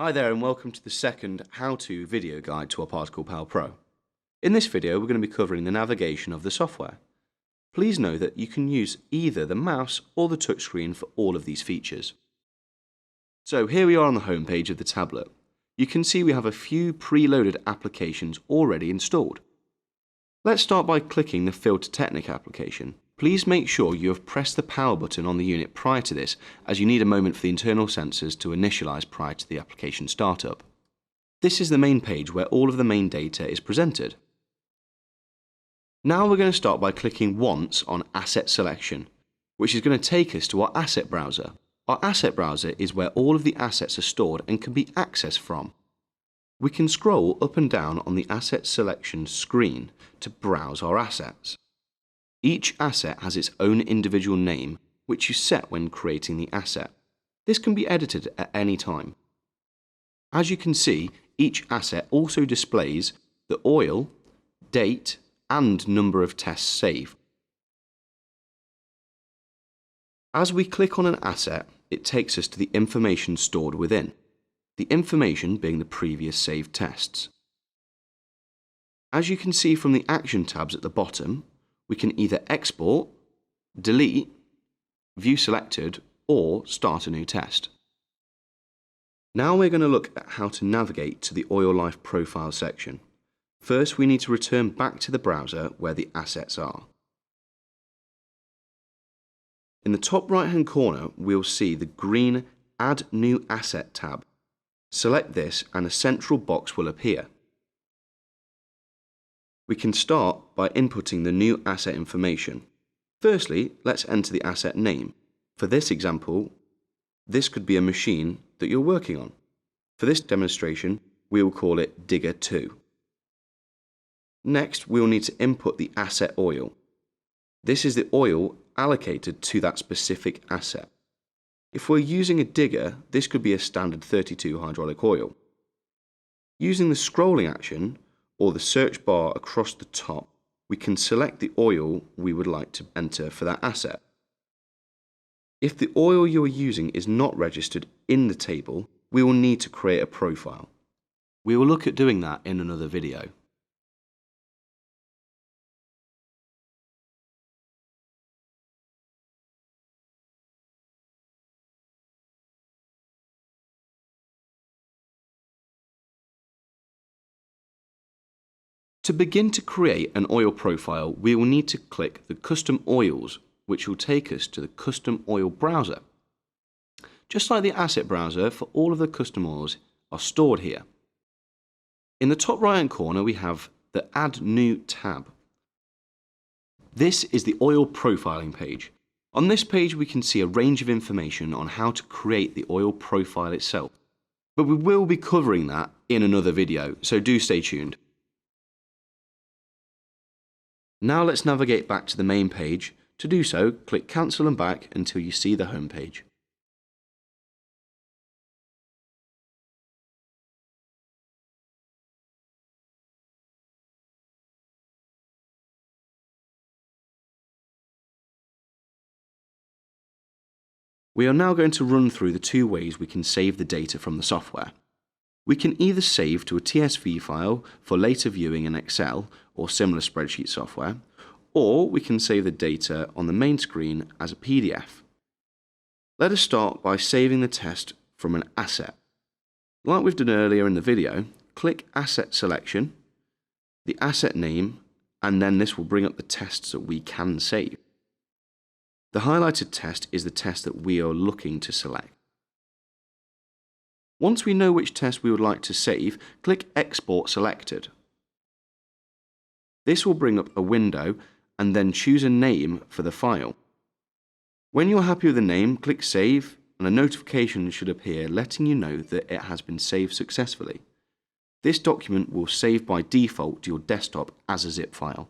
Hi there and welcome to the second how-to video guide to our Particle Pal Pro. In this video we're going to be covering the navigation of the software. Please know that you can use either the mouse or the touchscreen for all of these features. So here we are on the home page of the tablet. You can see we have a few preloaded applications already installed. Let's start by clicking the Fluidtek application. Please make sure you have pressed the power button on the unit prior to this, as you need a moment for the internal sensors to initialize prior to the application startup. This is the main page where all of the main data is presented. Now we're going to start by clicking once on Asset Selection, which is going to take us to our asset browser. Our asset browser is where all of the assets are stored and can be accessed from. We can scroll up and down on the Asset Selection screen to browse our assets. Each asset has its own individual name, which you set when creating the asset. This can be edited at any time. As you can see, each asset also displays the oil, date, and number of tests saved. As we click on an asset, it takes us to the information stored within, the information being the previous saved tests. As you can see from the action tabs at the bottom, we can either export, delete, view selected, or start a new test. Now we're going to look at how to navigate to the Oil Life Profile section. First, we need to return back to the browser where the assets are. In the top right hand corner, we'll see the green Add New Asset tab. Select this and a central box will appear. We can start by inputting the new asset information. Firstly, let's enter the asset name. For this example, this could be a machine that you're working on. For this demonstration, we will call it Digger 2. Next, we will need to input the asset oil. This is the oil allocated to that specific asset. If we're using a digger, this could be a standard 32 hydraulic oil. Using the scrolling action, or the search bar across the top, we can select the oil we would like to enter for that asset. If the oil you are using is not registered in the table, we will need to create a profile. We will look at doing that in another video. To begin to create an oil profile, we will need to click the Custom Oils, which will take us to the Custom Oil browser. Just like the asset browser, for all of the custom oils are stored here. In the top right hand corner, we have the Add New tab. This is the oil profiling page. On this page, we can see a range of information on how to create the oil profile itself. But we will be covering that in another video, so do stay tuned. Now let's navigate back to the main page. To do so, click Cancel and back until you see the home page. We are now going to run through the two ways we can save the data from the software. We can either save to a TSV file for later viewing in Excel or similar spreadsheet software, or we can save the data on the main screen as a PDF. Let us start by saving the test from an asset. Like we've done earlier in the video, click Asset Selection, the asset name, and then this will bring up the tests that we can save. The highlighted test is the test that we are looking to select. Once we know which test we would like to save, click Export Selected. This will bring up a window and then choose a name for the file. When you're happy with the name, click Save and a notification should appear letting you know that it has been saved successfully. This document will save by default to your desktop as a zip file.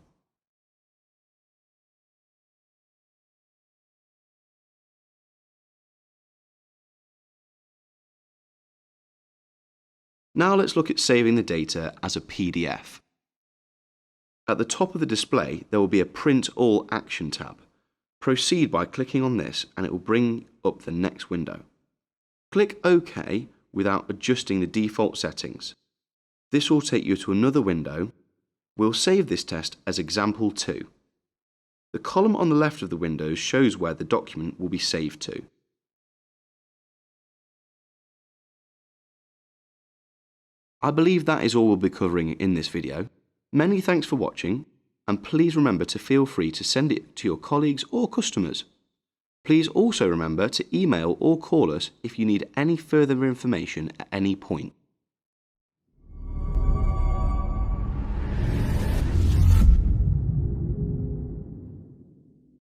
Now let's look at saving the data as a PDF. At the top of the display, there will be a Print All Action tab. Proceed by clicking on this and it will bring up the next window. Click OK, without adjusting the default settings. This will take you to another window. We'll save this test as example 2. The column on the left of the window shows where the document will be saved to. I believe that is all we'll be covering in this video. Many thanks for watching, and please remember to feel free to send it to your colleagues or customers. Please also remember to email or call us if you need any further information at any point.